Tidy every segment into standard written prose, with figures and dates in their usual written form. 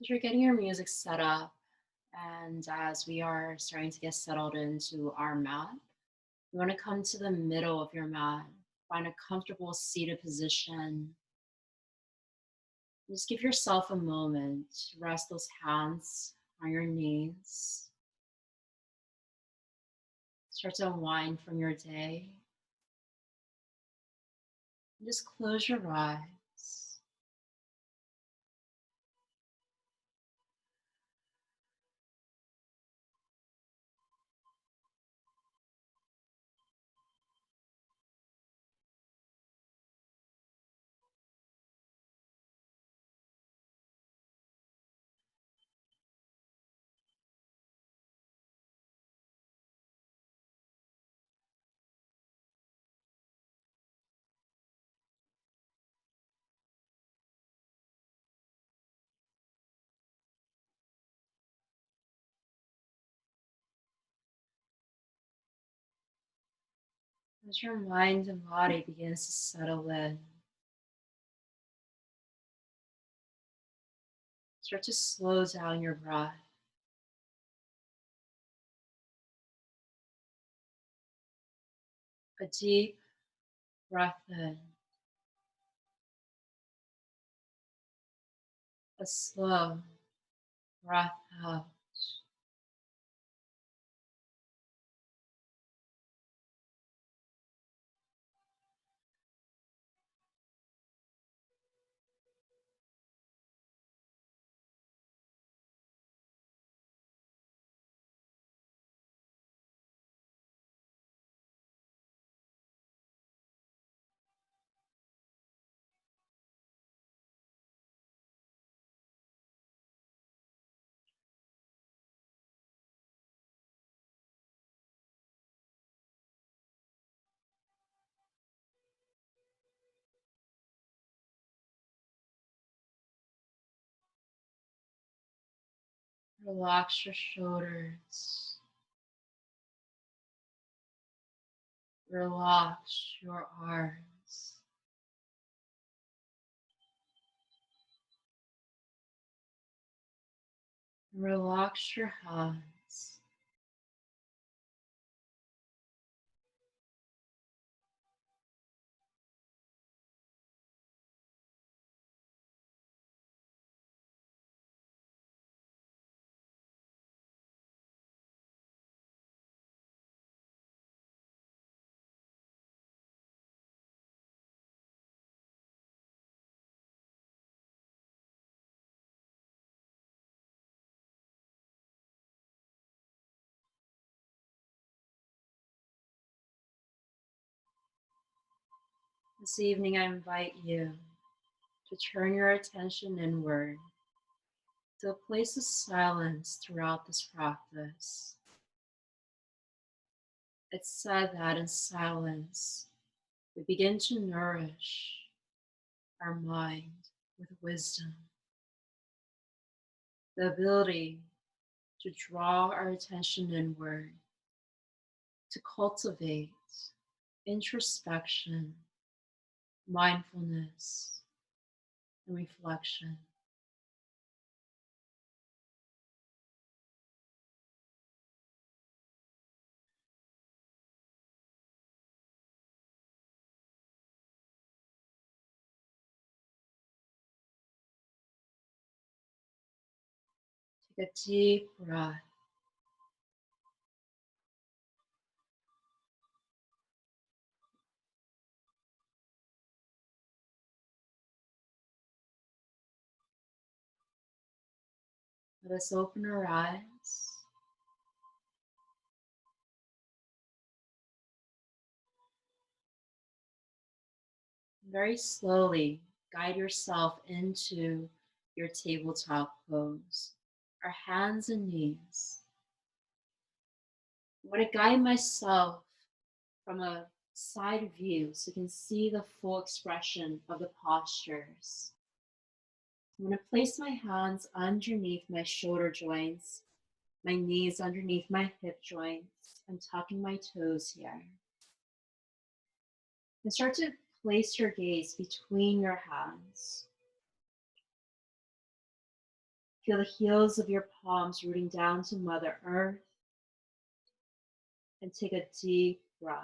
So you're getting your music set up, and as we are starting to get settled into our mat, you want to come to the middle of your mat, find a comfortable seated position. Just give yourself a moment to rest those hands on your knees. Start to unwind from your day. And just close your eyes. As your mind and body begins to settle in, start to slow down your breath. A deep breath in, a slow breath out. Relax your shoulders. Relax your arms. Relax your hands. This evening, I invite you to turn your attention inward to a place of silence throughout this practice. It's said that in silence, we begin to nourish our mind with wisdom, the ability to draw our attention inward, to cultivate introspection, mindfulness, and reflection. Take a deep breath. Let us open our eyes. Very slowly guide yourself into your tabletop pose, our hands and knees. I'm going to guide myself from a side view so you can see the full expression of the postures. I'm going to place my hands underneath my shoulder joints, my knees underneath my hip joints, and tucking my toes here. And start to place your gaze between your hands. Feel the heels of your palms rooting down to Mother Earth, and take a deep breath.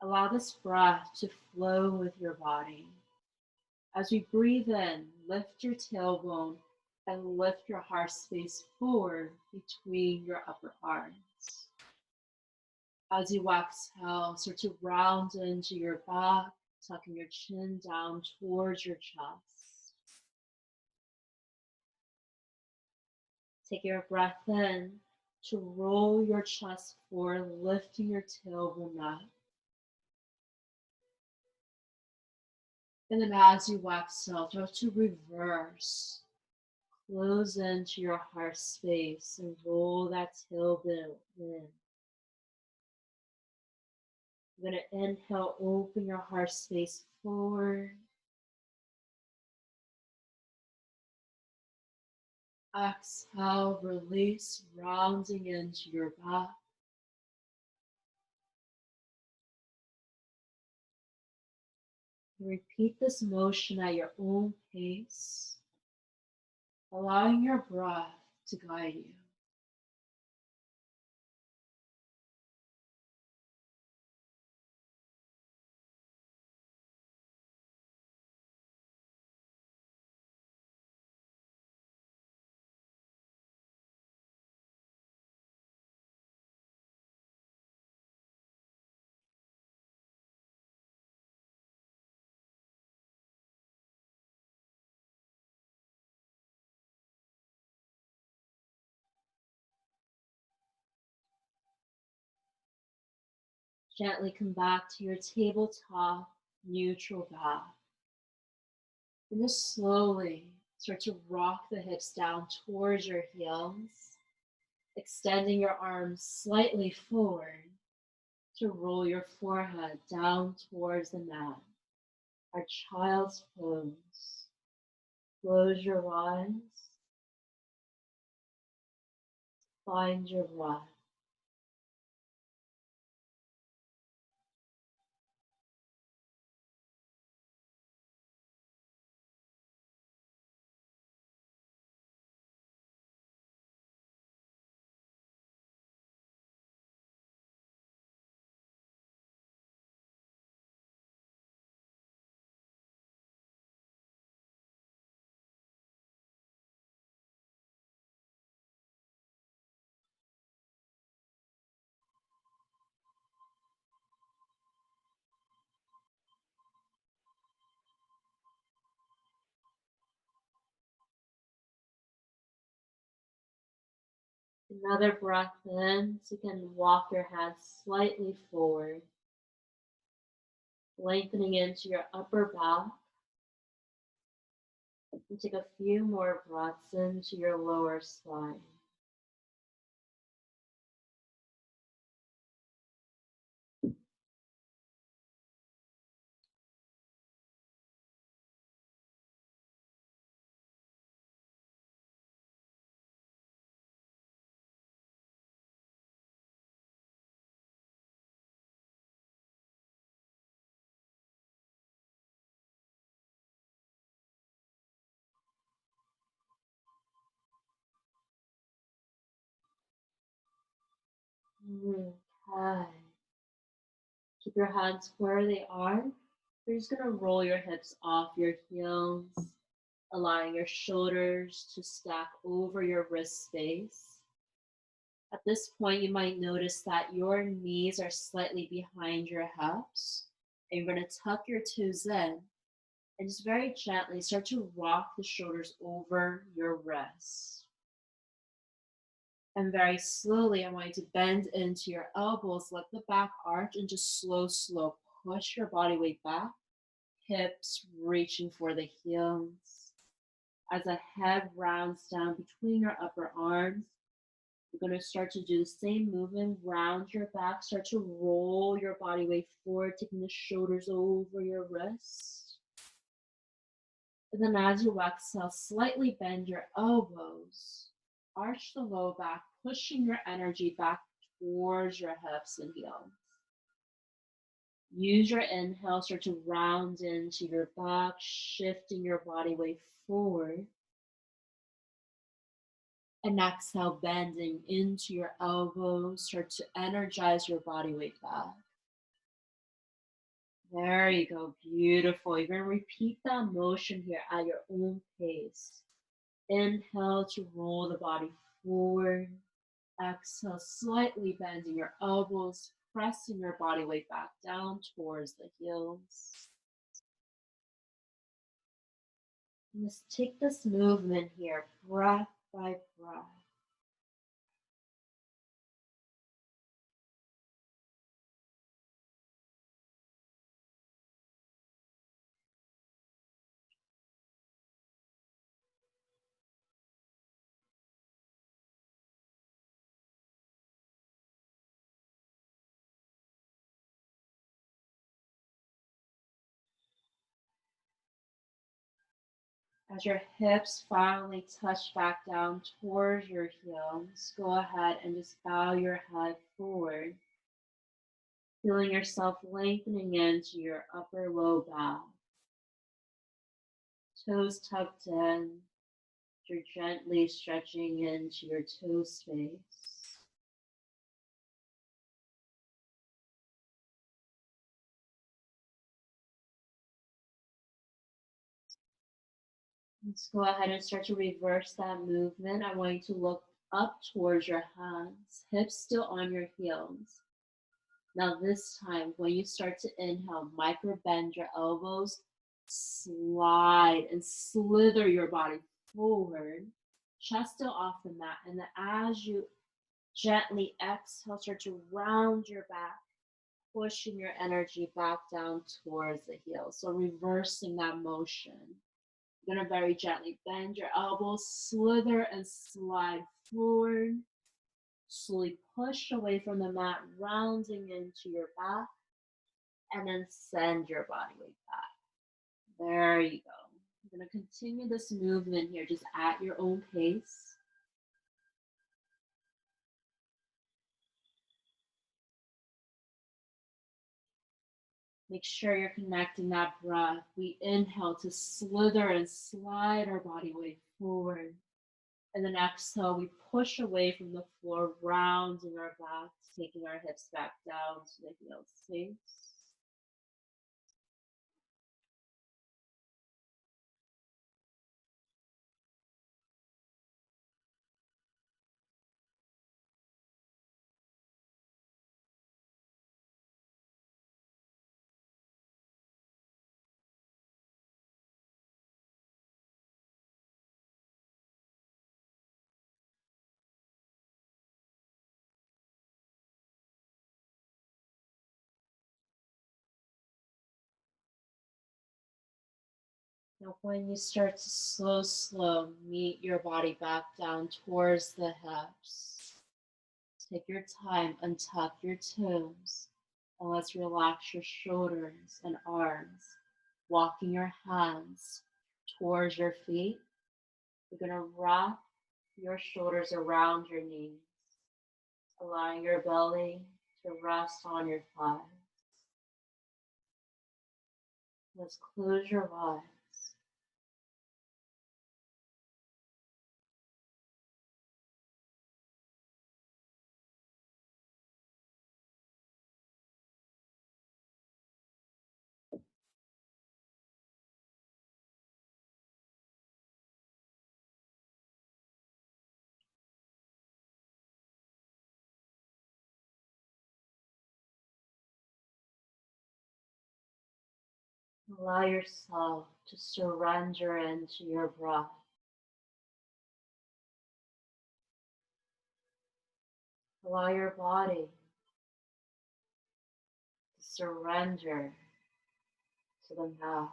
Allow this breath to flow with your body. As we breathe in, lift your tailbone and lift your heart space forward between your upper arms. As you exhale, start to round into your back, tucking your chin down towards your chest. Take your breath in to roll your chest forward, lifting your tailbone up. And then as you exhale, start to reverse. Close into your heart space and roll that tailbone in. You're going to inhale, open your heart space forward. Exhale, release, rounding into your back. Repeat this motion at your own pace, allowing your breath to guide you. Gently come back to your tabletop neutral back. And just slowly start to rock the hips down towards your heels, extending your arms slightly forward to roll your forehead down towards the mat. Our child's pose. Close your eyes. Find your breath. Another breath in, so you can walk your hands slightly forward, lengthening into your upper back. And take a few more breaths into your lower spine. Okay. Keep your hands where they are. You're just going to roll your hips off your heels, allowing your shoulders to stack over your wrist space. At this point, you might notice that your knees are slightly behind your hips, and you're going to tuck your toes in and just very gently start to rock the shoulders over your wrists. And very slowly, I want you to bend into your elbows, let the back arch, and just slow push your body weight back, hips reaching for the heels. As the head rounds down between your upper arms, you're going to start to do the same movement, round your back, start to roll your body weight forward, taking the shoulders over your wrists. And then as you exhale, slightly bend your elbows, arch the low back, pushing your energy back towards your hips and heels. Use your inhale, start to round into your back, shifting your body weight forward. And exhale, bending into your elbows, start to energize your body weight back. There you go, beautiful. You're gonna repeat that motion here at your own pace. Inhale to roll the body forward. Exhale, slightly bending your elbows, pressing your body weight back down towards the heels. And just take this movement here, breath by breath. As your hips finally touch back down towards your heels, go ahead and just bow your head forward, feeling yourself lengthening into your upper low back. Toes tucked in, you're gently stretching into your toe space. Let's go ahead and start to reverse that movement. I want you to look up towards your hands, hips still on your heels. Now this time, when you start to inhale, micro bend your elbows, slide and slither your body forward, chest still off the mat. And then as you gently exhale, start to round your back, pushing your energy back down towards the heels. So reversing that motion. You're gonna very gently bend your elbows, slither and slide forward. Slowly push away from the mat, rounding into your back, and then send your body weight back. There you go. You're gonna continue this movement here just at your own pace. Make sure you're connecting that breath. We inhale to slither and slide our body weight forward. And then exhale, we push away from the floor, rounding our back, taking our hips back down to the heel space. Now, when you start to slow, meet your body back down towards the hips. Take your time, untuck your toes, and let's relax your shoulders and arms, walking your hands towards your feet. You're going to wrap your shoulders around your knees, allowing your belly to rest on your thighs. Let's close your eyes. Allow yourself to surrender into your breath. Allow your body to surrender to the mat.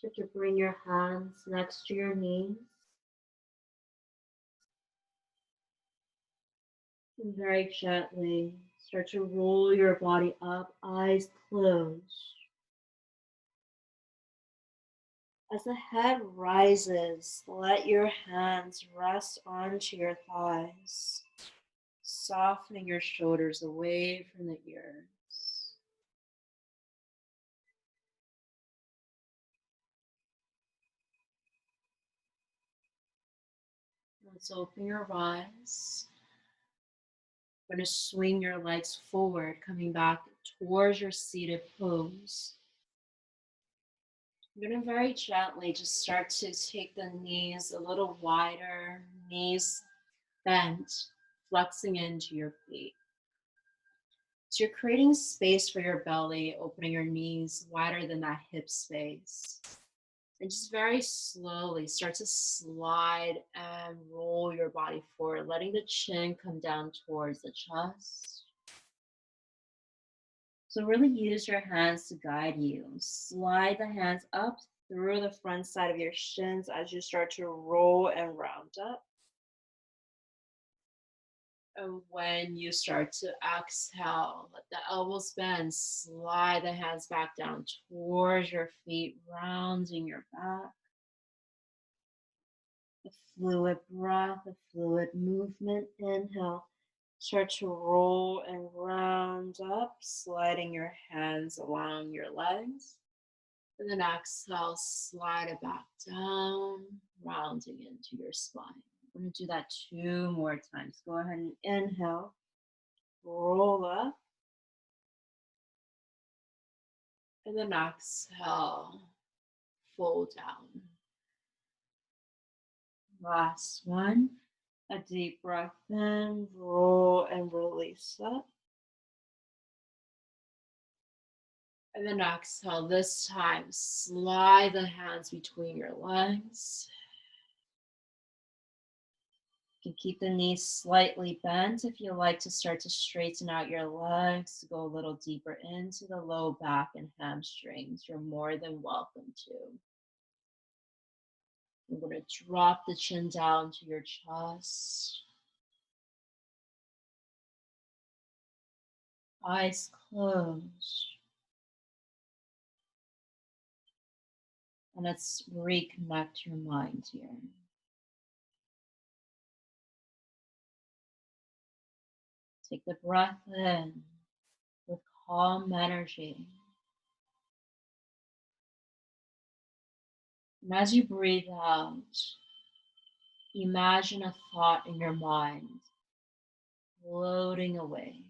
Start to bring your hands next to your knees. And very gently start to roll your body up, eyes closed. As the head rises, let your hands rest onto your thighs, softening your shoulders away from the ears. Let's open your eyes. You're going to swing your legs forward, coming back towards your seated pose. You're going to very gently just start to take the knees a little wider, knees bent, flexing into your feet. So you're creating space for your belly, opening your knees wider than that hip space. And just very slowly start to slide and roll your body forward, letting the chin come down towards the chest. So really use your hands to guide you. Slide the hands up through the front side of your shins as you start to roll and round up. And when you start to exhale, let the elbows bend, slide the hands back down towards your feet, rounding your back. A fluid breath, a fluid movement. Inhale, start to roll and round up, sliding your hands along your legs. And then exhale, slide it back down, rounding into your spine. We're going to do that 2 more times. Go ahead and inhale, roll up, and then exhale, fold down. Last one. A deep breath in, roll and release up. And then exhale, this time, slide the hands between your legs. You can keep the knees slightly bent if you like to start to straighten out your legs, to go a little deeper into the low back and hamstrings. You're more than welcome to. I'm going to drop the chin down to your chest. Eyes closed. And let's reconnect your mind here. Take the breath in with calm energy. And as you breathe out, imagine a thought in your mind floating away.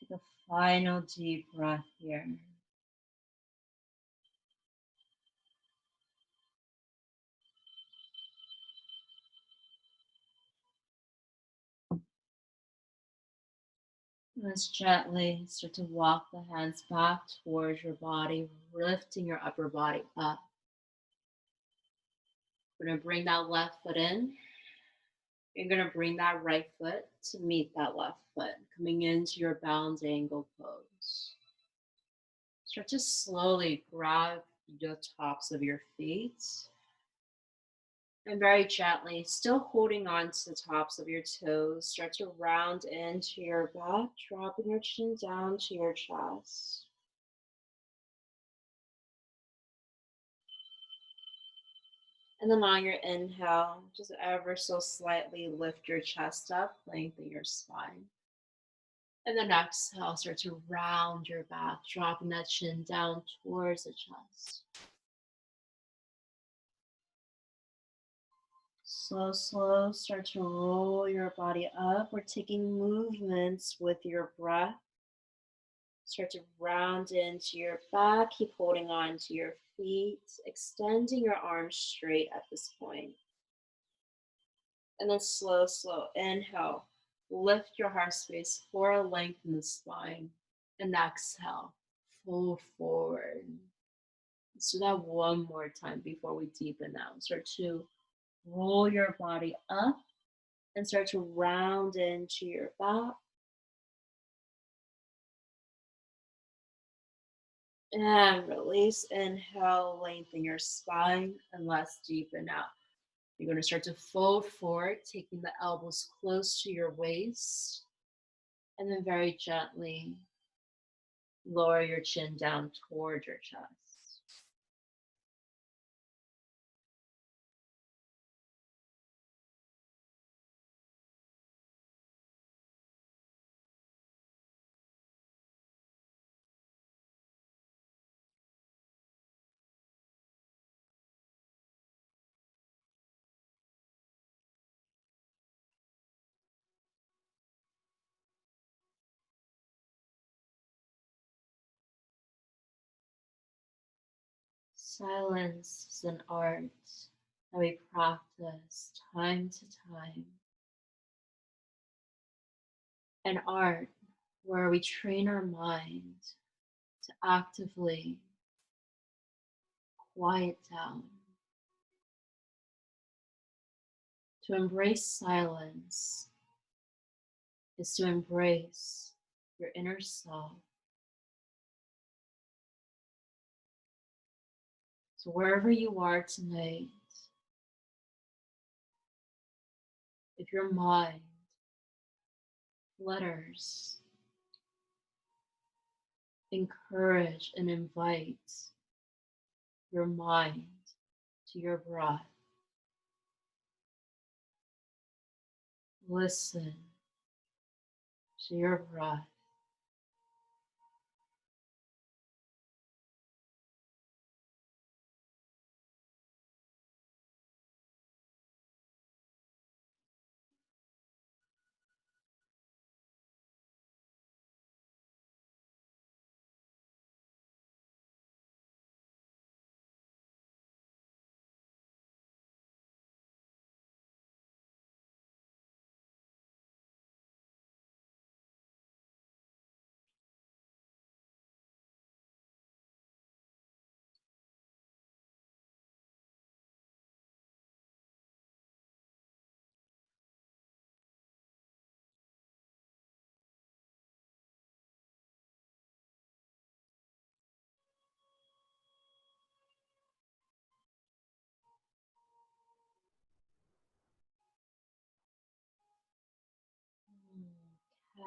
Take a final deep breath here. Let's gently start to walk the hands back towards your body, lifting your upper body up. We're going to bring that left foot in. You're going to bring that right foot to meet that left foot, coming into your balanced angle pose. Start to slowly grab the tops of your feet. And very gently, still holding on to the tops of your toes, start to round into your back, dropping your chin down to your chest. And then on your inhale, just ever so slightly lift your chest up, lengthen your spine. And then exhale, start to round your back, dropping that chin down towards the chest. Slow, slow, start to roll your body up. We're taking movements with your breath. Start to round into your back. Keep holding on to your feet, extending your arms straight at this point. And then slow, slow, inhale. Lift your heart space, for lengthen the spine. And exhale, fold forward. Let's do that one more time before we deepen out. Start to roll your body up and start to round into your back. And release, inhale, lengthen your spine, and let's deepen out. You're going to start to fold forward, taking the elbows close to your waist, and then very gently lower your chin down toward your chest. Silence is an art that we practice time to time. An art where we train our mind to actively quiet down, to embrace silence is to embrace your inner self. So wherever you are tonight, if your mind flutters, encourage and invite your mind to your breath. Listen to your breath.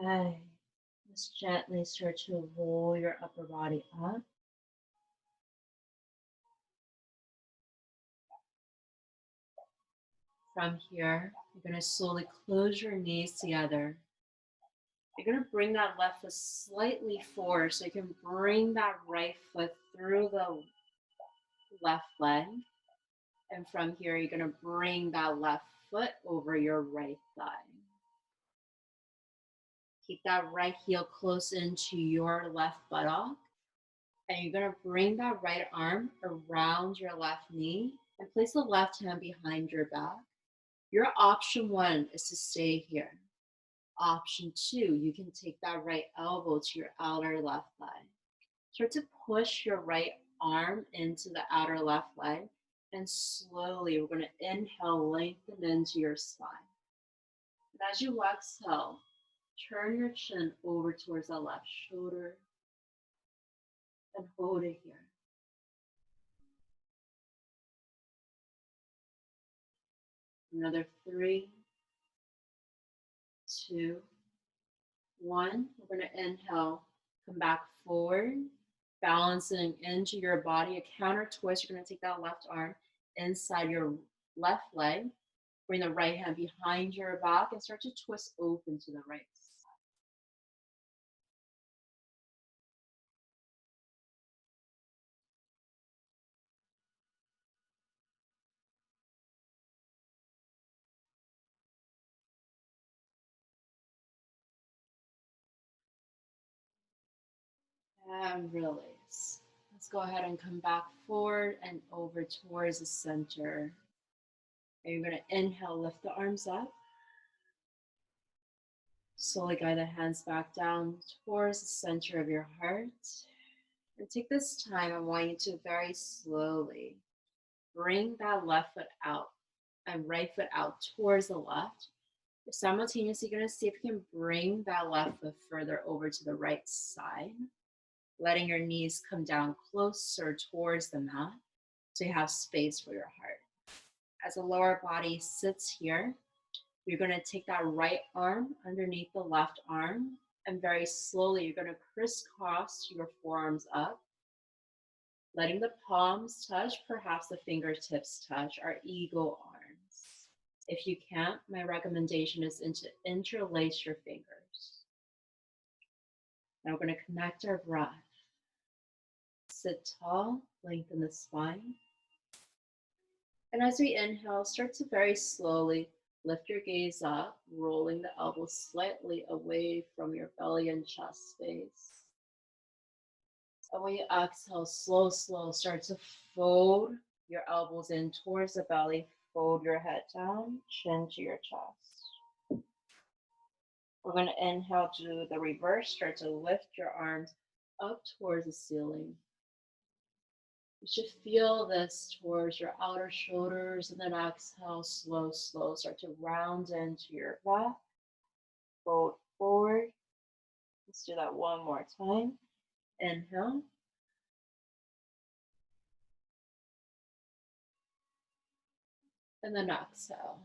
Okay. Just gently start to roll your upper body up. From here, you're going to slowly close your knees together. You're going to bring that left foot slightly forward so you can bring that right foot through the left leg. And from here, you're going to bring that left foot over your right thigh. Keep that right heel close into your left buttock. And you're going to bring that right arm around your left knee and place the left hand behind your back. Your option one is to stay here. Option two, you can take that right elbow to your outer left thigh. Start to push your right arm into the outer left leg. And slowly, we're going to inhale, lengthen into your spine. And as you exhale, turn your chin over towards the left shoulder and hold it here. Another 3, 2, 1. We're going to inhale, come back forward, balancing into your body. A counter twist. You're going to take that left arm inside your left leg. Bring the right hand behind your back and start to twist open to the right side. And release. Let's go ahead and come back forward and over towards the center. And you're going to inhale, lift the arms up. Slowly guide the hands back down towards the center of your heart. And take this time, I want you to very slowly bring that left foot out and right foot out towards the left. You're simultaneously going to see if you can bring that left foot further over to the right side, letting your knees come down closer towards the mat so you have space for your heart. As the lower body sits here, you're going to take that right arm underneath the left arm, and very slowly you're going to crisscross your forearms up, letting the palms touch, perhaps the fingertips touch, our eagle arms. If you can't, my recommendation is to interlace your fingers. Now we're going to connect our breath. Sit tall, lengthen the spine. And as we inhale, start to very slowly lift your gaze up, rolling the elbows slightly away from your belly and chest space. And when you exhale, slow, start to fold your elbows in towards the belly, fold your head down, chin to your chest. We're going to inhale to the reverse, start to lift your arms up towards the ceiling. You should feel this towards your outer shoulders, and then exhale, slow, start to round into your back, fold forward. Let's do that one more time. Inhale. And then exhale.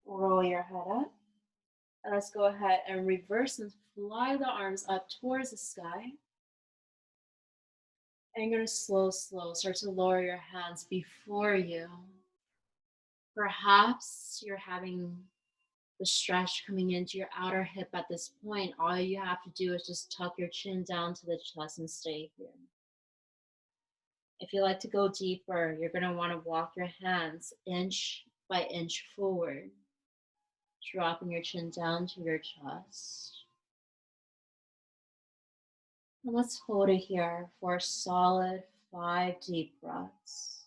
Roll your head up. And let's go ahead and reverse and fly the arms up towards the sky. And you're going to slow, start to lower your hands before you. Perhaps you're having the stretch coming into your outer hip at this point. All you have to do is just tuck your chin down to the chest and stay here. If you like to go deeper, you're going to want to walk your hands inch by inch forward, dropping your chin down to your chest. And let's hold it here for a solid 5 deep breaths.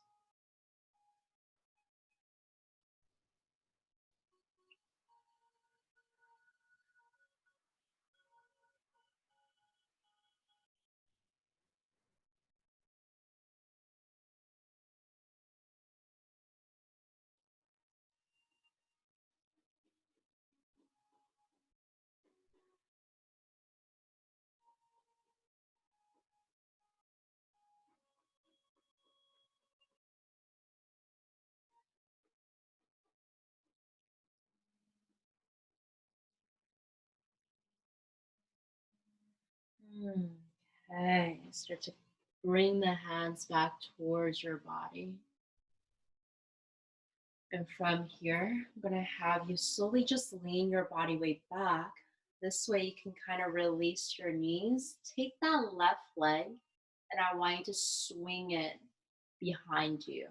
Okay, start to bring the hands back towards your body. And from here, I'm going to have you slowly just lean your body weight back. This way you can kind of release your knees. Take that left leg, and I want you to swing it behind you,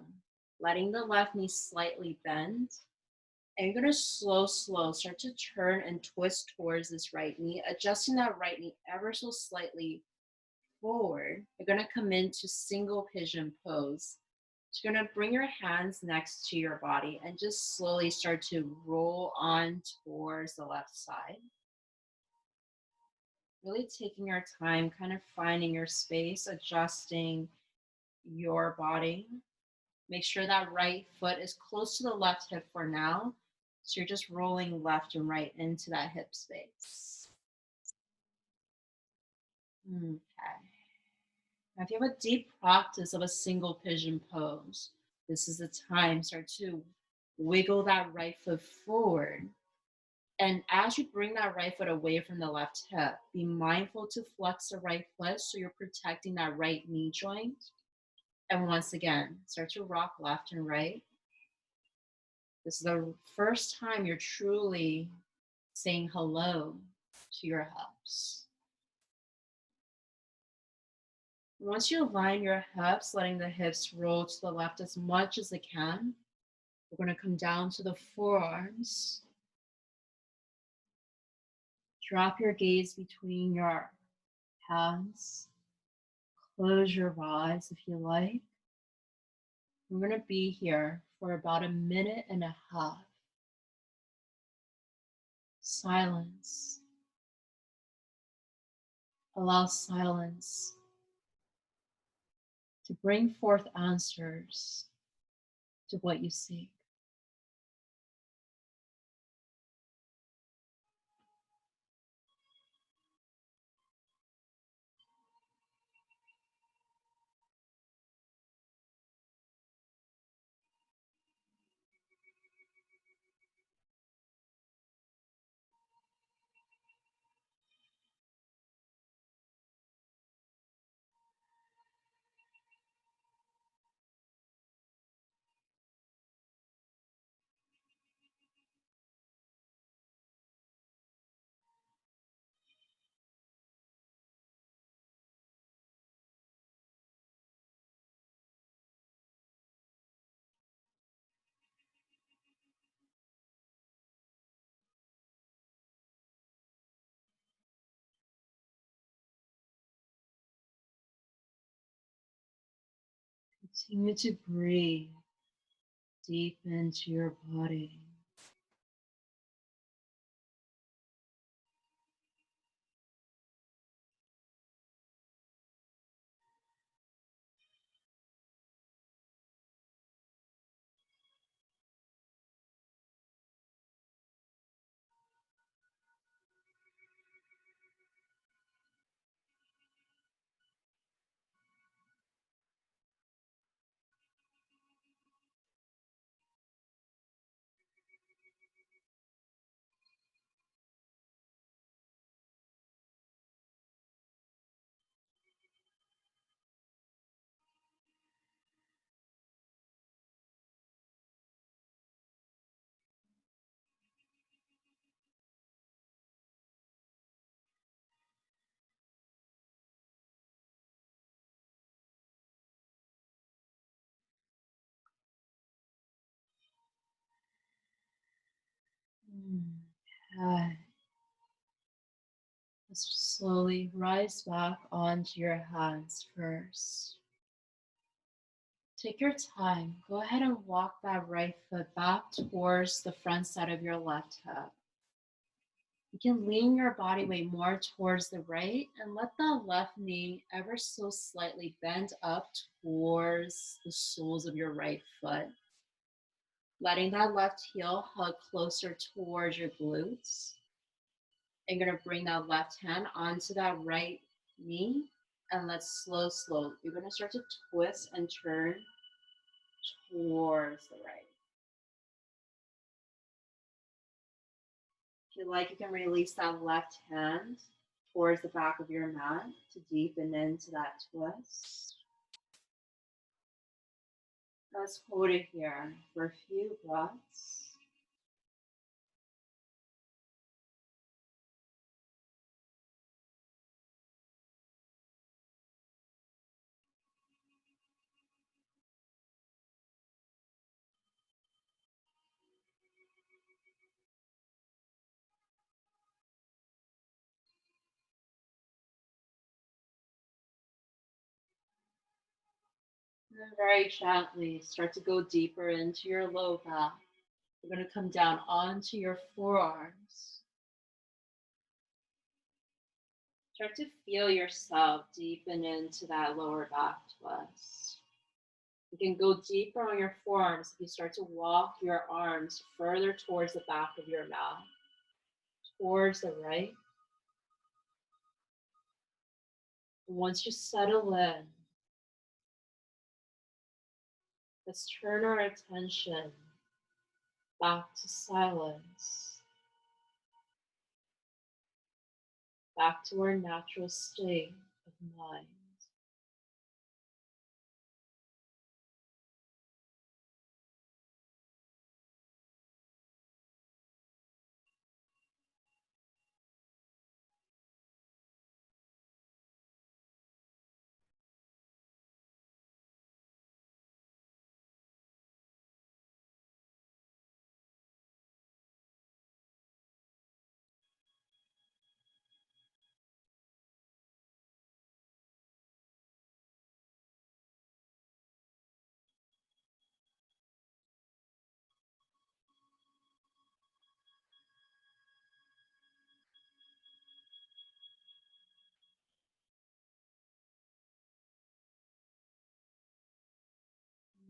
letting the left knee slightly bend. And you're going to slow, start to turn and twist towards this right knee, adjusting that right knee ever so slightly forward. You're going to come into single pigeon pose. So you're going to bring your hands next to your body and just slowly start to roll on towards the left side. Really taking your time, kind of finding your space, adjusting your body. Make sure that right foot is close to the left hip for now. So you're just rolling left and right into that hip space. Okay. Now, if you have a deep practice of a single pigeon pose, this is the time. Start to wiggle that right foot forward. And as you bring that right foot away from the left hip, be mindful to flex the right foot so you're protecting that right knee joint. And once again, start to rock left and right. This is the first time you're truly saying hello to your hips. Once you align your hips, letting the hips roll to the left as much as they can, we're going to come down to the forearms. Drop your gaze between your hands. Close your eyes if you like. We're going to be here for about a minute and a half. Silence. Allow silence to bring forth answers to what you seek. Continue to breathe deep into your body. Okay. Let's slowly rise back onto your hands first. Take your time. Go ahead and walk that right foot back towards the front side of your left hip. You can lean your body weight more towards the right and let the left knee ever so slightly bend up towards the soles of your right foot. Letting that left heel hug closer towards your glutes. And you're going to bring that left hand onto that right knee. And let's slow. You're going to start to twist and turn towards the right. If you like, you can release that left hand towards the back of your mat to deepen into that twist. Let's hold it here for a few breaths. And then very gently start to go deeper into your low back. We're going to come down onto your forearms. Start to feel yourself deepen into that lower back twist. You can go deeper on your forearms if you start to walk your arms further towards the back of your mat, towards the right. And once you settle in, let's turn our attention back to silence. back to our natural state of mind.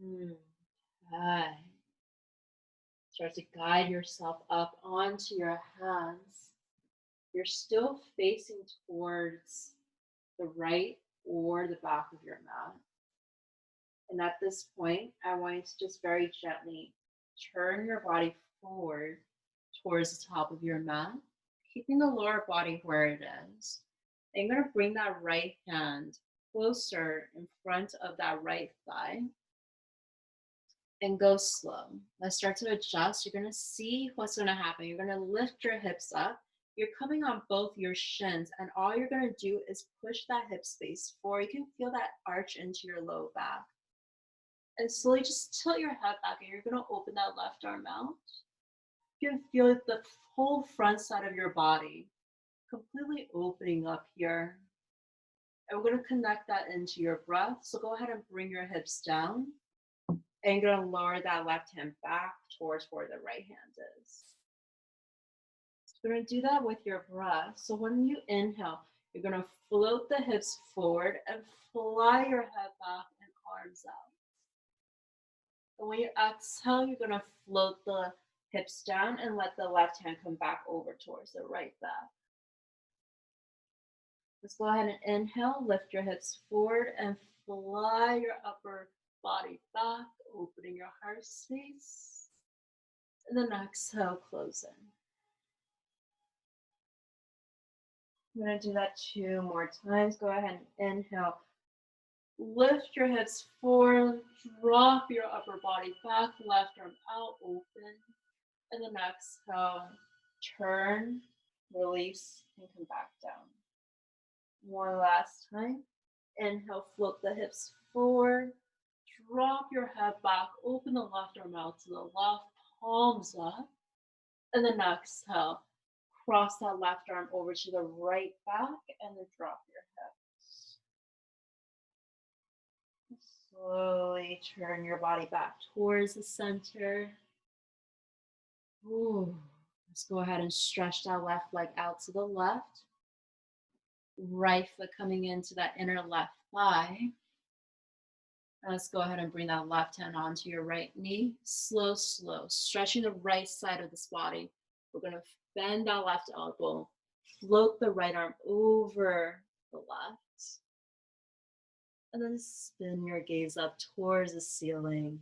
Mm, okay. Start to guide yourself up onto your hands. You're still facing towards the right or the back of your mat. And at this point, I want you to just very gently turn your body forward towards the top of your mat, keeping the lower body where it is. And you're going to bring that right hand closer in front of that right thigh and go slow. Let's start to adjust. You're going to see what's going to happen. You're going to lift your hips up. You're coming on both your shins, and all you're going to do is push that hip space forward. You can feel that arch into your low back. And slowly just tilt your head back, and you're going to open that left arm out. You can feel the whole front side of your body completely opening up here. And we're going to connect that into your breath. So go ahead and bring your hips down. And you're going to lower that left hand back towards where the right hand is. So we're going to do that with your breath. So when you inhale, you're going to float the hips forward and fly your head back and arms out. And when you exhale, you're going to float the hips down and let the left hand come back over towards the right back. Let's go ahead and inhale, lift your hips forward and fly your upper body back, opening your heart space. And then exhale, close in. I'm going to do that 2 more times. Go ahead and inhale. Lift your hips forward, drop your upper body back, left arm out, open. And then exhale, turn, release, and come back down. One last time. Inhale, float the hips forward, drop your head back, open the left arm out to the left, palms up. And then exhale, cross that left arm over to the right back and then drop your hips. Slowly turn your body back towards the center. Ooh. Let's go ahead and stretch that left leg out to the left. Right foot coming into that inner left thigh. Let's go ahead and bring that left hand onto your right knee. Slow, slow. Stretching the right side of this body. We're going to bend that left elbow. Float the right arm over the left. And then spin your gaze up towards the ceiling.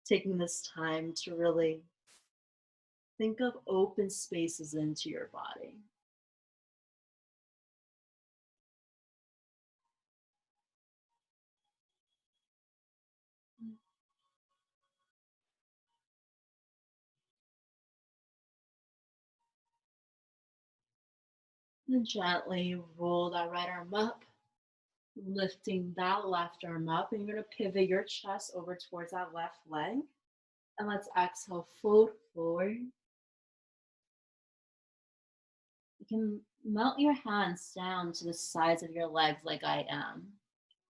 Taking this time to really think of open spaces into your body. And gently roll that right arm up, lifting that left arm up. And you're going to pivot your chest over towards that left leg. And let's exhale, fold forward. You can melt your hands down to the sides of your legs like I am.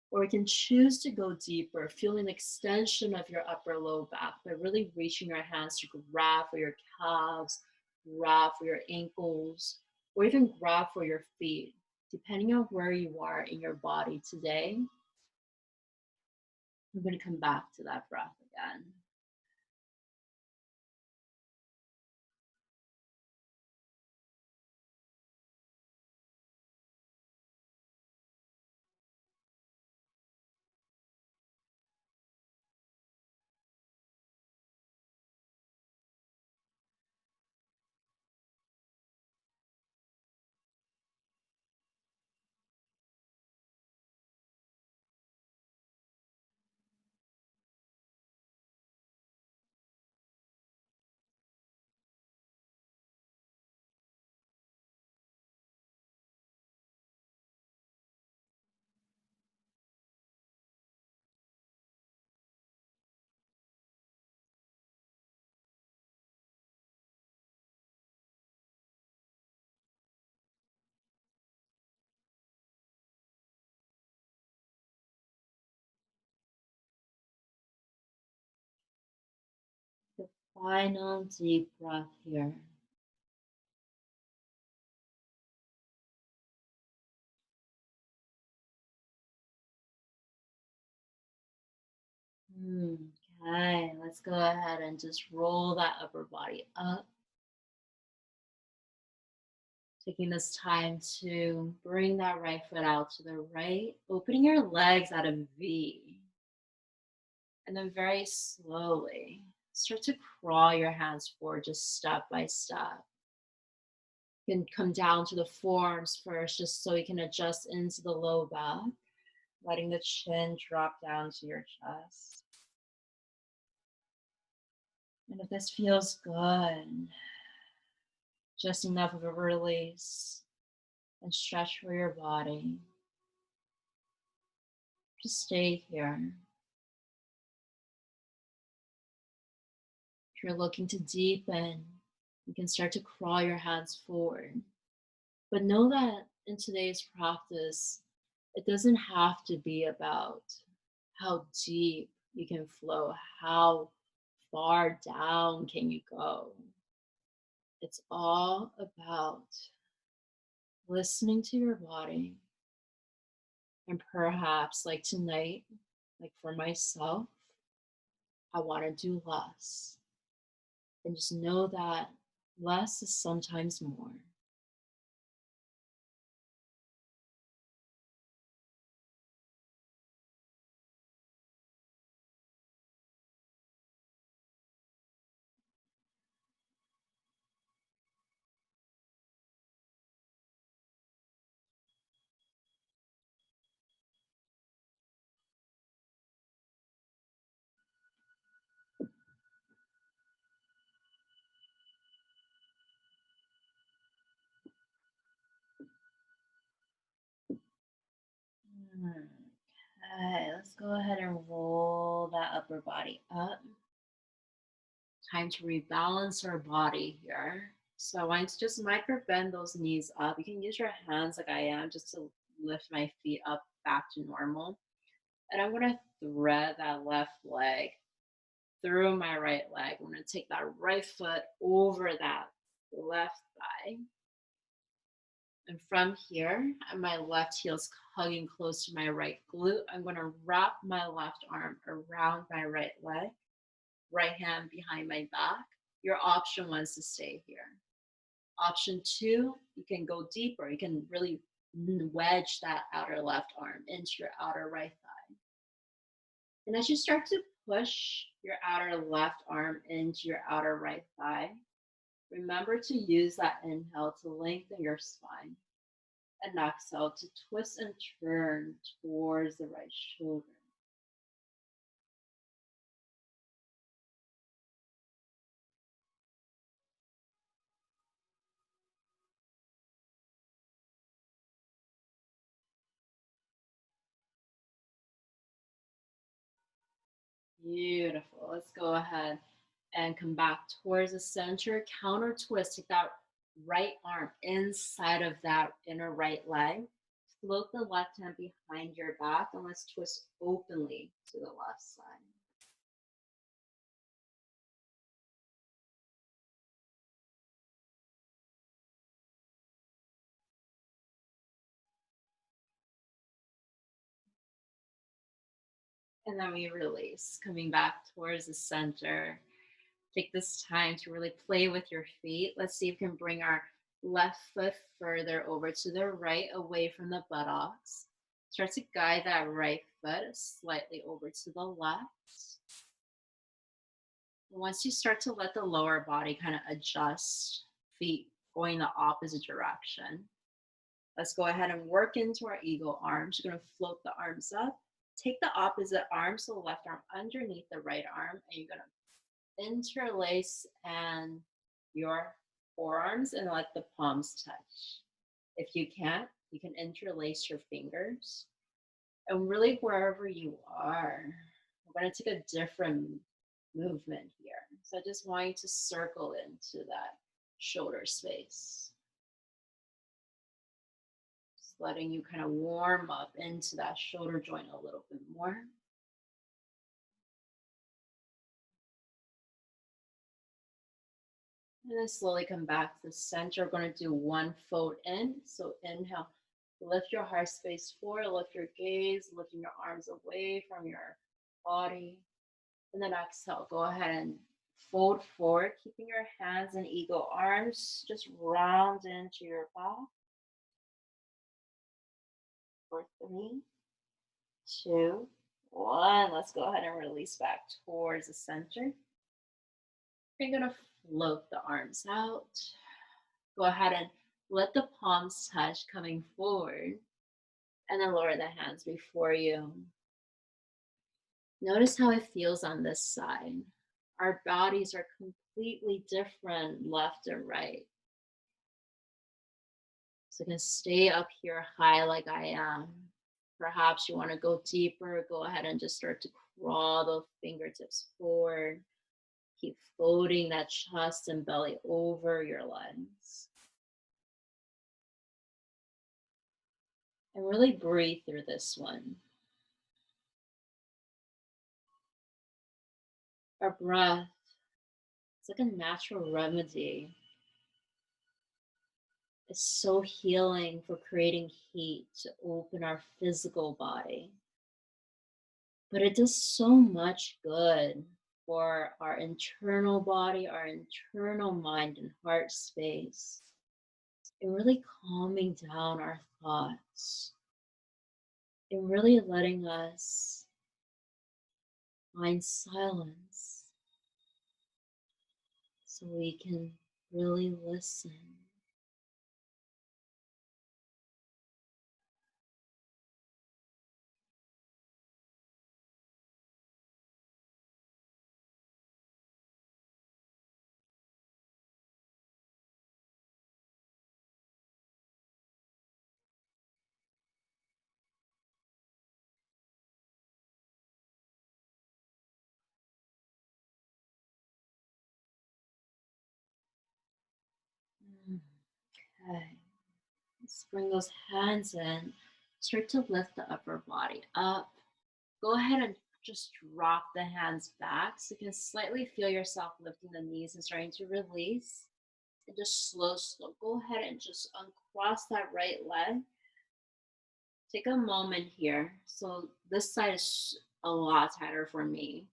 Or you can choose to go deeper, feeling the extension of your upper low back by really reaching your hands to grab for your calves, grab for your ankles, or even grab for your feet, depending on where you are in your body today. We're going to come back to that breath again. Final deep breath here. Okay, let's go ahead and just roll that upper body up. Taking this time to bring that right foot out to the right, opening your legs at a V. And then very slowly start to crawl your hands forward just step by step. You can come down to the forearms first just so you can adjust into the low back, letting the chin drop down to your chest. And if this feels good, just enough of a release and stretch for your body. Just stay here. If you're looking to deepen, you can start to crawl your hands forward. But know that in today's practice, it doesn't have to be about how deep you can flow, how far down can you go. It's all about listening to your body. And perhaps, like tonight, like for myself, I want to do less. And just know that less is sometimes more. Okay, let's go ahead and roll that upper body up. Time to rebalance our body here. So I want to just micro bend those knees up. You can use your hands like I am just to lift my feet up back to normal. And I'm gonna thread that left leg through my right leg. I'm gonna take that right foot over that left thigh. And from here, my left heel's hugging close to my right glute. I'm gonna wrap my left arm around my right leg, right hand behind my back. Your option was to stay here. Option two, you can go deeper. You can really wedge that outer left arm into your outer right thigh. And as you start to push your outer left arm into your outer right thigh, remember to use that inhale to lengthen your spine and exhale to twist and turn towards the right shoulder. Beautiful. Let's go ahead and come back towards the center. Counter twist. Take that right arm inside of that inner right leg. Float the left hand behind your back and let's twist openly to the left side. And then we release, coming back towards the center. Take this time to really play with your feet. Let's see if we can bring our left foot further over to the right, away from the buttocks. Start to guide that right foot slightly over to the left. Once you start to let the lower body kind of adjust, feet going the opposite direction, let's go ahead and work into our eagle arms. You're going to float the arms up. Take the opposite arm, so the left arm underneath the right arm, and you're going to interlace and your forearms and let the palms touch. If you can't, you can interlace your fingers. And really, wherever you are, we're going to take a different movement here. So I just want you to circle into that shoulder space. Just letting you kind of warm up into that shoulder joint a little bit more. And then slowly come back to the center. We're going to do one fold in. So inhale, lift your heart space forward, lift your gaze, lifting your arms away from your body. And then exhale, go ahead and fold forward, keeping your hands and eagle arms just round into your back. For 3, 2, 1. Let's go ahead and release back towards the center. You're going to float the arms out. Go ahead and let the palms touch coming forward. And then lower the hands before you. Notice how it feels on this side. Our bodies are completely different left and right. So you can stay up here high like I am. Perhaps you want to go deeper. Go ahead and just start to crawl those fingertips forward. Keep folding that chest and belly over your legs. And really breathe through this one. Our breath, it's like a natural remedy. It's so healing for creating heat to open our physical body. But it does so much good for our internal body, our internal mind and heart space, and really calming down our thoughts, and really letting us find silence so we can really listen. Okay. Let's bring those hands in. Start to lift the upper body up. Go ahead and just drop the hands back so you can slightly feel yourself lifting the knees and starting to release. And just slow. Go ahead and just uncross that right leg. Take a moment here. So this side is a lot tighter for me.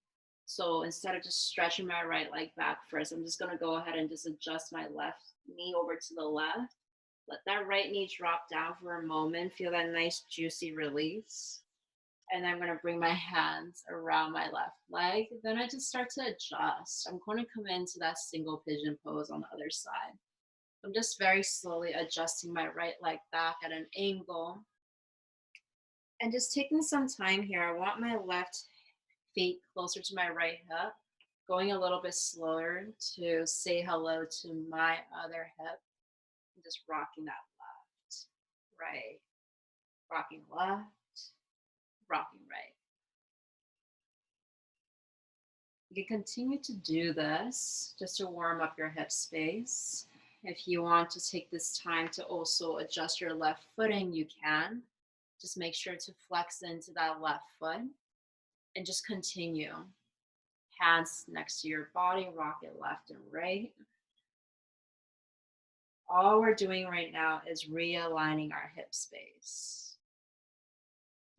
So instead of just stretching my right leg back first, I'm just gonna go ahead and just adjust my left knee over to the left. Let that right knee drop down for a moment. Feel that nice juicy release. And I'm gonna bring my hands around my left leg. Then I just start to adjust. I'm gonna come into that single pigeon pose on the other side. I'm just very slowly adjusting my right leg back at an angle. And just taking some time here. I want my left feet closer to my right hip, going a little bit slower to say hello to my other hip. And just rocking that left, right, rocking left, rocking right. You can continue to do this just to warm up your hip space. If you want to take this time to also adjust your left footing, you can. Just make sure to flex into that left foot and just continue. Hands next to your body, rock it left and right. All we're doing right now is realigning our hip space.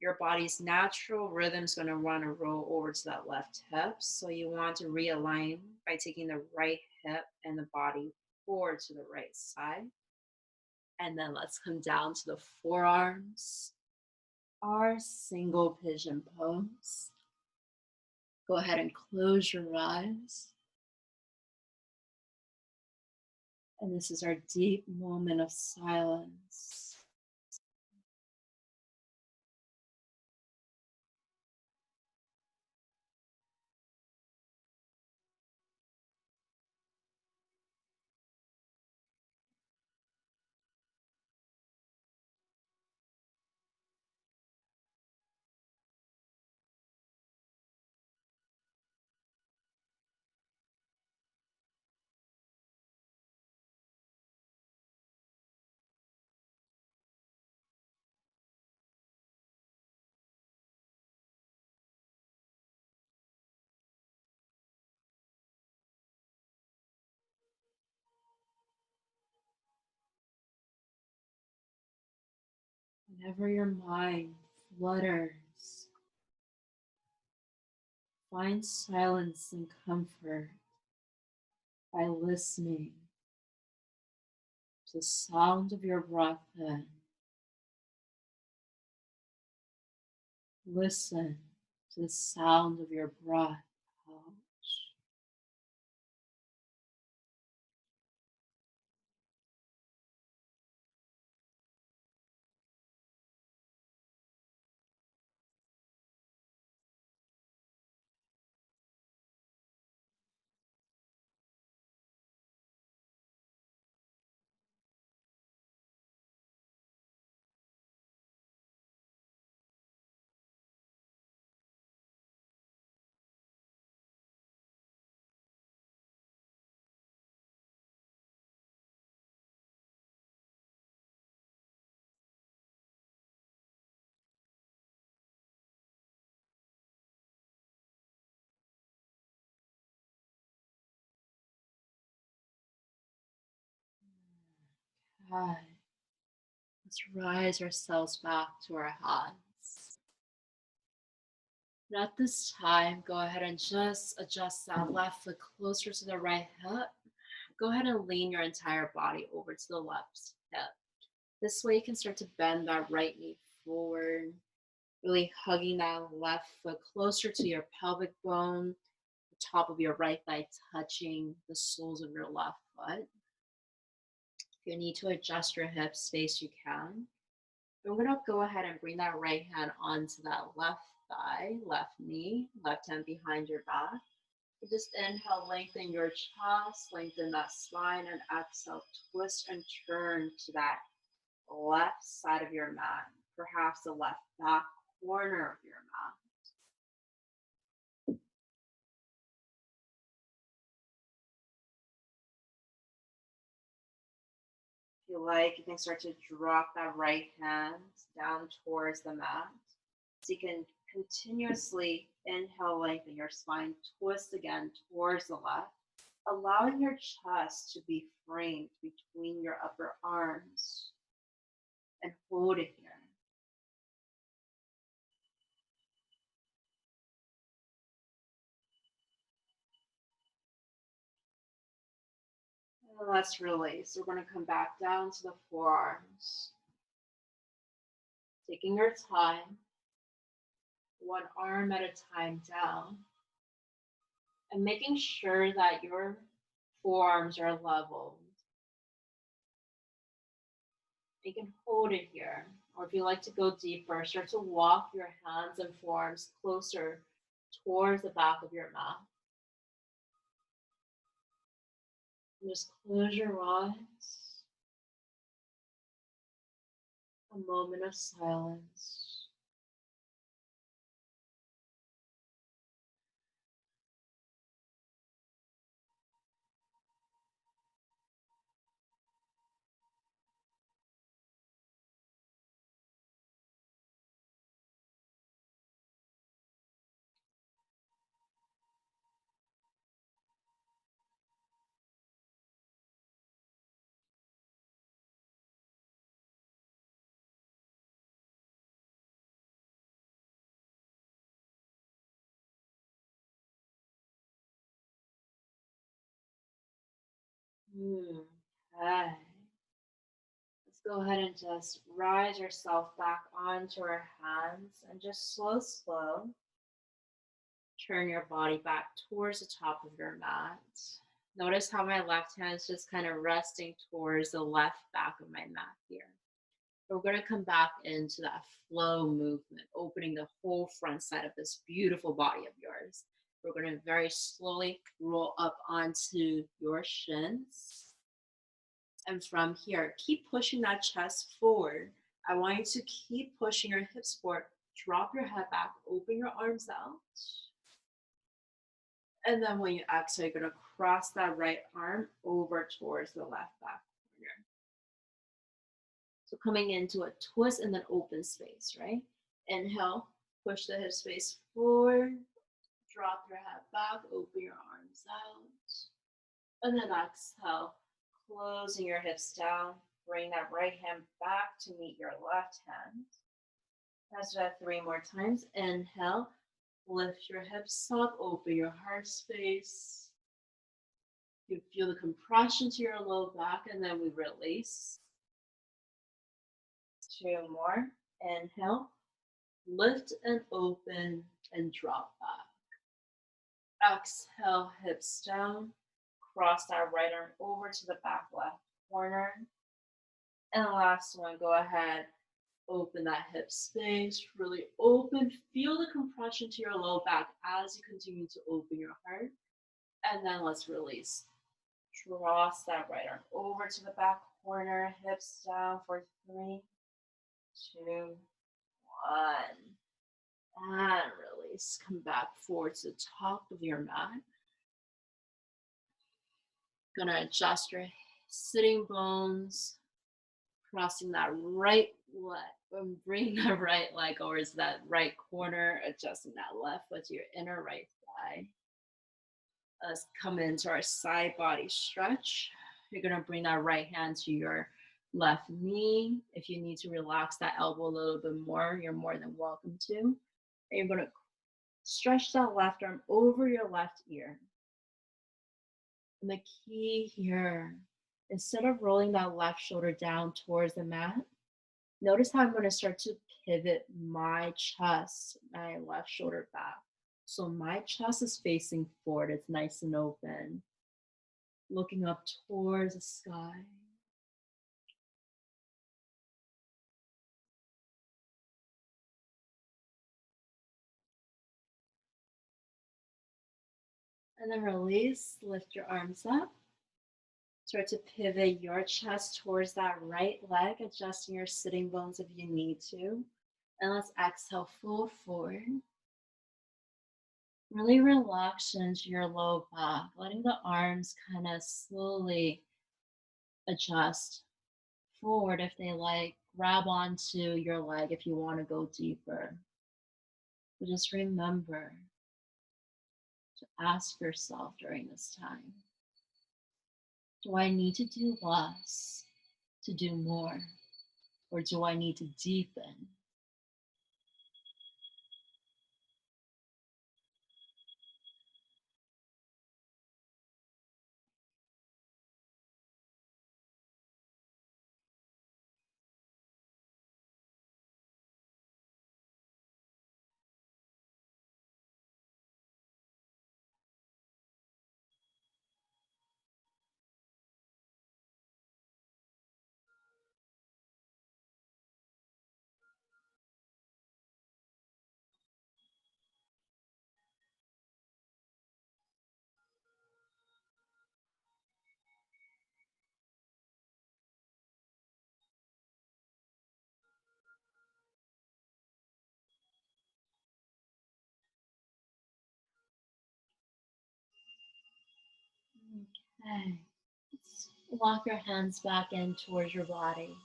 Your body's natural rhythm is going to want to roll over to that left hip. So you want to realign by taking the right hip and the body forward to the right side. And then let's come down to the forearms. Our single pigeon pose. Go ahead and close your eyes. And this is our deep moment of silence. Whenever your mind flutters, find silence and comfort by listening to the sound of your breath in. Listen to the sound of your breath out. Good. Let's rise ourselves back to our hands. And at this time, go ahead and just adjust that left foot closer to the right hip. Go ahead and lean your entire body over to the left hip. This way you can start to bend that right knee forward, really hugging that left foot closer to your pelvic bone, the top of your right thigh touching the soles of your left foot. If you need to adjust your hip space, you can. We're gonna go ahead and bring that right hand onto that left thigh, left knee, left hand behind your back. So just inhale, lengthen your chest, lengthen that spine, and exhale, twist and turn to that left side of your mat, perhaps the left back corner of your mat. If you like, you can start to drop that right hand down towards the mat. So you can continuously inhale, lengthen your spine, twist again towards the left, allowing your chest to be framed between your upper arms, and hold it here. And let's release. We're going to come back down to the forearms. Taking your time, one arm at a time down, and making sure that your forearms are leveled. You can hold it here, or if you like to go deeper, start to walk your hands and forearms closer towards the back of your mat. And just close your eyes. A moment of silence. Okay. Let's go ahead and just rise ourselves back onto our hands and just slow. Turn your body back towards the top of your mat. Notice how my left hand is just kind of resting towards the left back of my mat here. We're going to come back into that flow movement, opening the whole front side of this beautiful body of yours. We're going to very slowly roll up onto your shins. And from here, keep pushing that chest forward. I want you to keep pushing your hips forward. Drop your head back, open your arms out. And then when you exhale, you're going to cross that right arm over towards the left back corner. So coming into a twist and then open space, right? Inhale, push the hip space forward, drop your head back, open your arms out. And then exhale, closing your hips down, Bring that right hand back to meet your left hand. Let's do that 3 more times. Inhale, lift your hips up, open your heart space. You feel the compression to your low back, and then we release. 2 more. Inhale, lift and open and drop back. Exhale, hips down. Cross that right arm over to the back left corner. And last one, go ahead, open that hip space, really open. Feel the compression to your low back as you continue to open your heart. And then let's release. Cross that right arm over to the back corner, hips down for 3, 2, 1. And release. Come back forward to the top of your mat. Gonna adjust your sitting bones, crossing that right leg, bring that right leg over to that right corner, adjusting that left foot to your inner right thigh. Let's come into our side body stretch. You're gonna bring that right hand to your left knee. If you need to relax that elbow a little bit more, you're more than welcome to. And you're gonna stretch that left arm over your left ear. And the key here, instead of rolling that left shoulder down towards the mat, notice how I'm going to start to pivot my chest, my left shoulder back. So my chest is facing forward, it's nice and open, looking up towards the sky. And then release, lift your arms up. Start to pivot your chest towards that right leg, adjusting your sitting bones if you need to. And let's exhale, fold forward. Really relax into your low back, letting the arms kind of slowly adjust forward if they like, grab onto your leg if you want to go deeper. But just remember to ask yourself during this time, do I need to do less to do more? Or do I need to deepen? Okay. Let's walk your hands back in towards your body.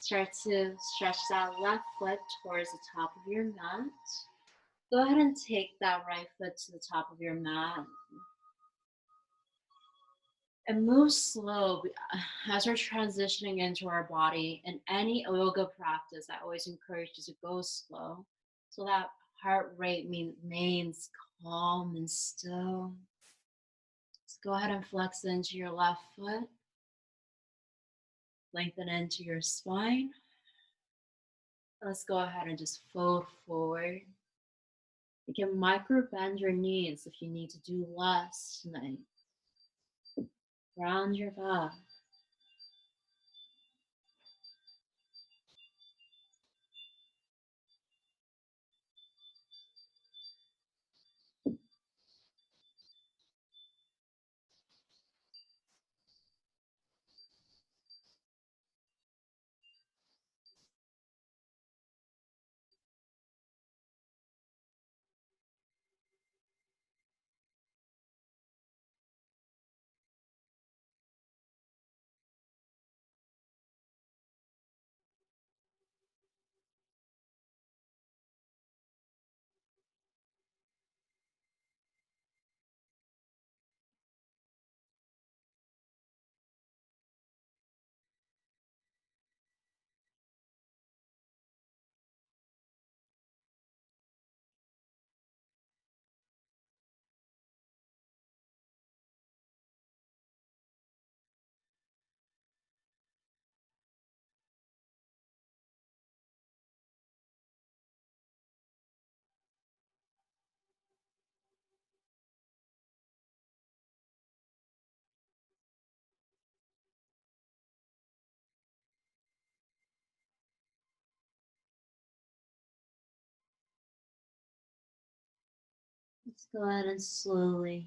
Start to stretch that left foot towards the top of your mat. Go ahead and take that right foot to the top of your mat and move slow as we're transitioning into our body. In any yoga practice, I always encourage you to go slow so that heart rate remains calm and still. So go ahead and flex into your left foot, lengthen into your spine. Let's go ahead and just fold forward. You can micro bend your knees if you need to do less tonight. Round your back. Let's go ahead and slowly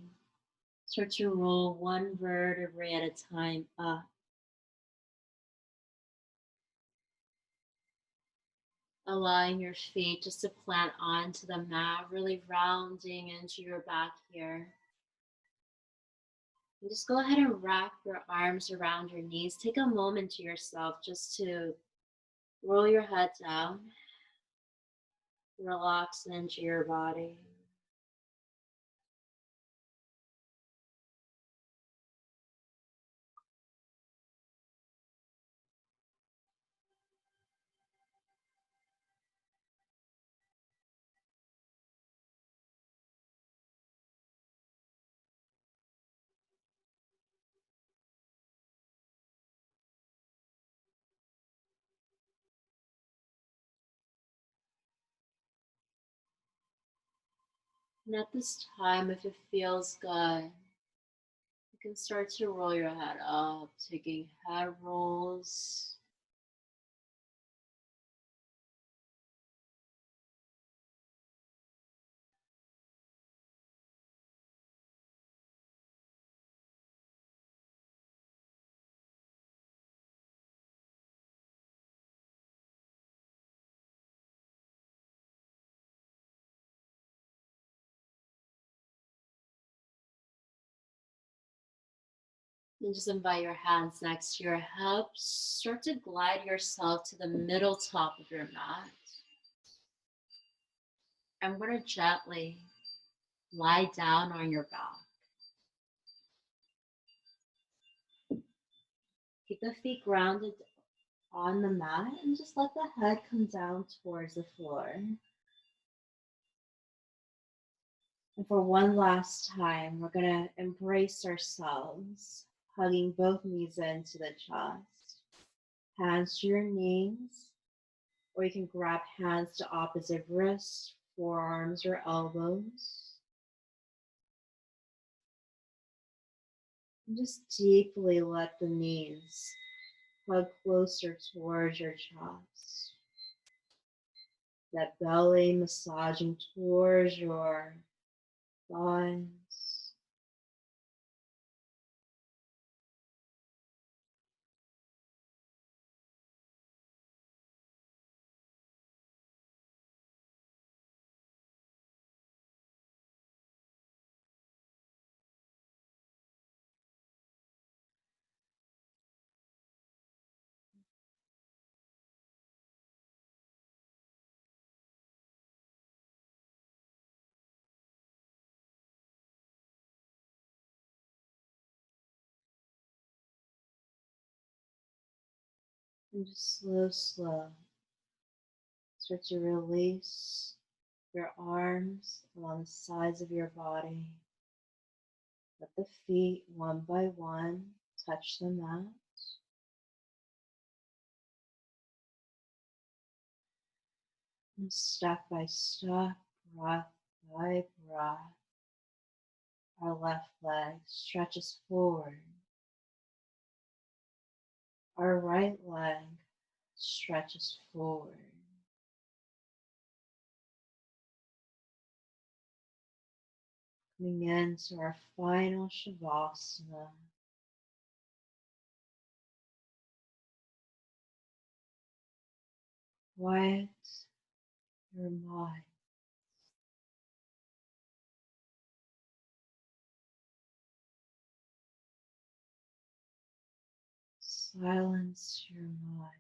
start to roll one vertebrae at a time up, allowing your feet just to plant onto the mat, really rounding into your back here. And just go ahead and wrap your arms around your knees. Take a moment to yourself just to roll your head down, relax into your body. And at this time, if it feels good, you can start to roll your head up, taking head rolls. And just invite your hands next to your hips. Start to glide yourself to the middle top of your mat. I'm going to gently lie down on your back. Keep the feet grounded on the mat and just let the head come down towards the floor. And for one last time, we're going to embrace ourselves, hugging both knees into the chest. Hands to your knees, or you can grab hands to opposite wrists, forearms, or elbows. And just deeply let the knees hug closer towards your chest. That belly massaging towards your thighs. And just slow. Start to release your arms along the sides of your body. Let the feet one by one touch the mat. And step by step, breath by breath, our left leg stretches forward. Our right leg stretches forward. Coming into our final shavasana. Quiet your mind. Silence your mind.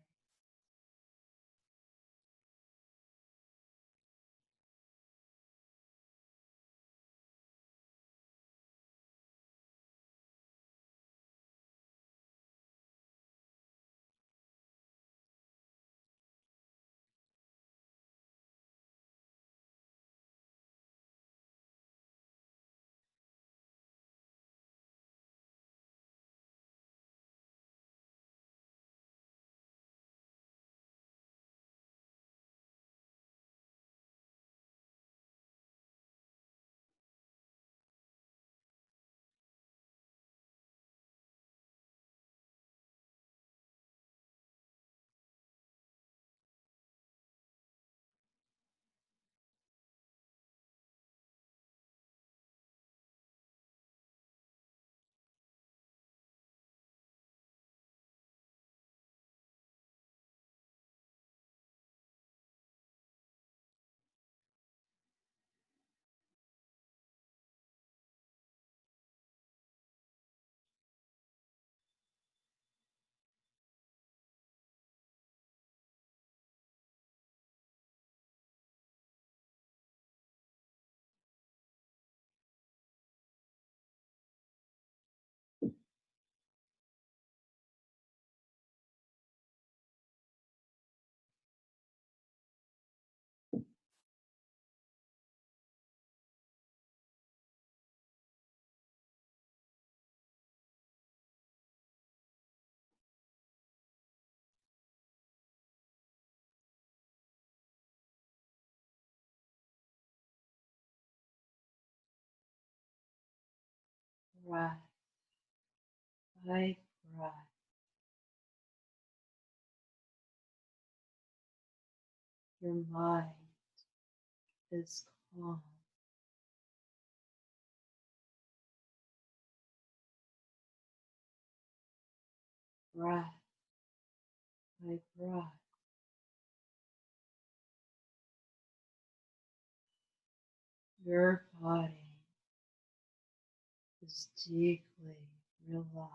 breath by breath, your mind is calm. Breath by breath, your body is deeply relaxed.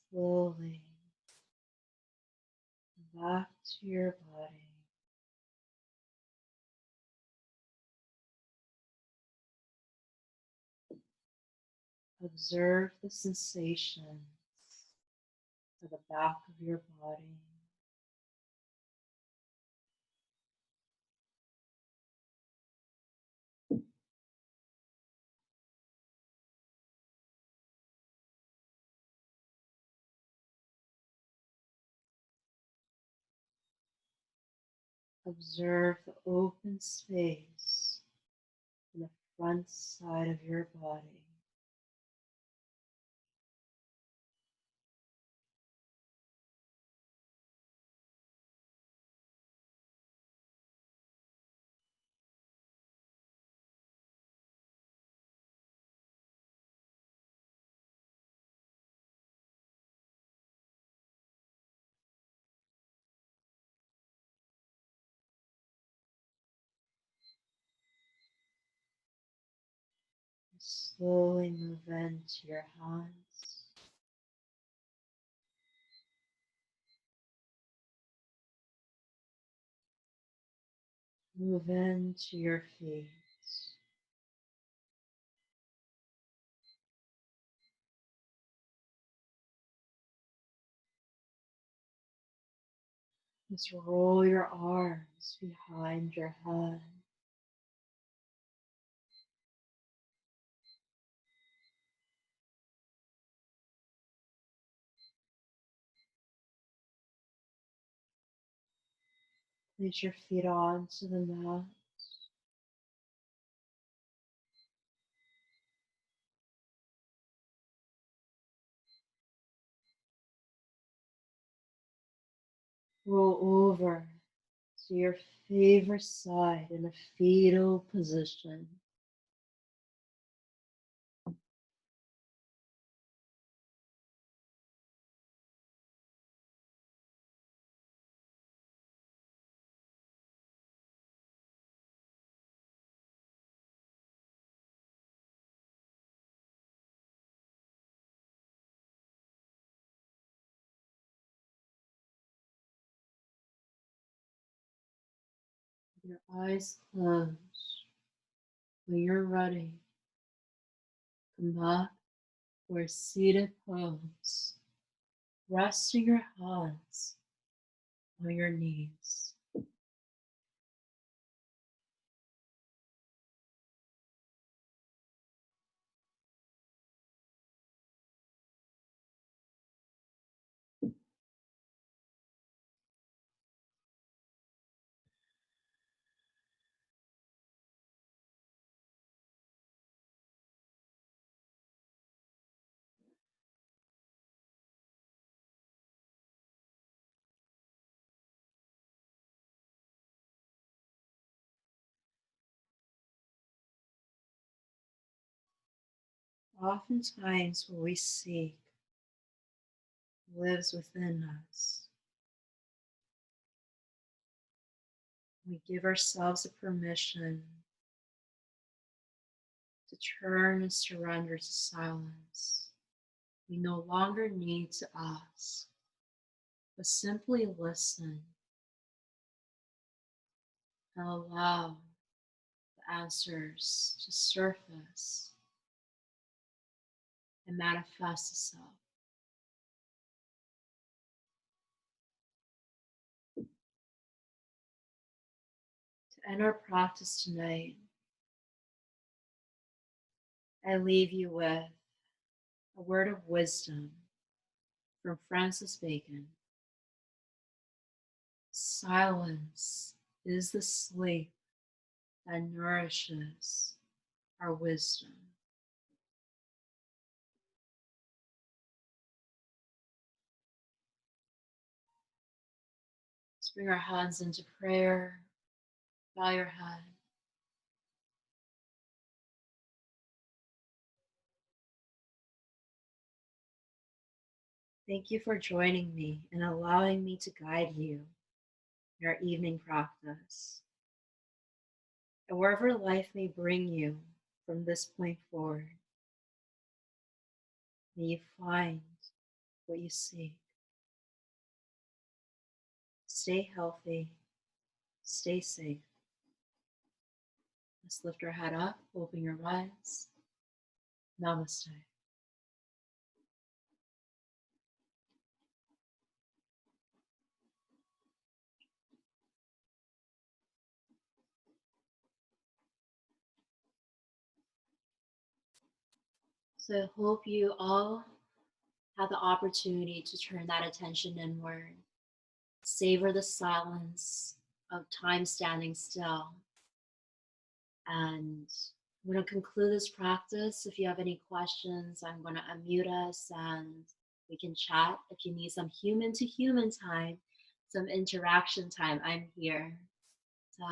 Slowly back to your body. Observe the sensations at the back of your body. Observe the open space in the front side of your body. Slowly move into your hands. Move into your feet. Just roll your arms behind your head. Place your feet onto the mat. Roll over to your favorite side in a fetal position. With your eyes closed, when you're ready, come back for a seated pose, resting your hands on your knees. Oftentimes, what we seek lives within us. We give ourselves a permission to turn and surrender to silence. We no longer need to ask, but simply listen and allow the answers to surface and manifest itself. To end our practice tonight, I leave you with a word of wisdom from Francis Bacon. Silence is the sleep that nourishes our wisdom. Let's bring our hands into prayer. Bow your head. Thank you for joining me and allowing me to guide you in our evening practice. And wherever life may bring you from this point forward, may you find what you seek. Stay healthy, stay safe. Let's lift our head up, open your eyes. Namaste. So I hope you all have the opportunity to turn that attention inward. Savor the silence of time standing still. And I'm going to conclude this practice. If you have any questions, I'm going to unmute us and we can chat. If you need some human to human time, some interaction time, I'm here. So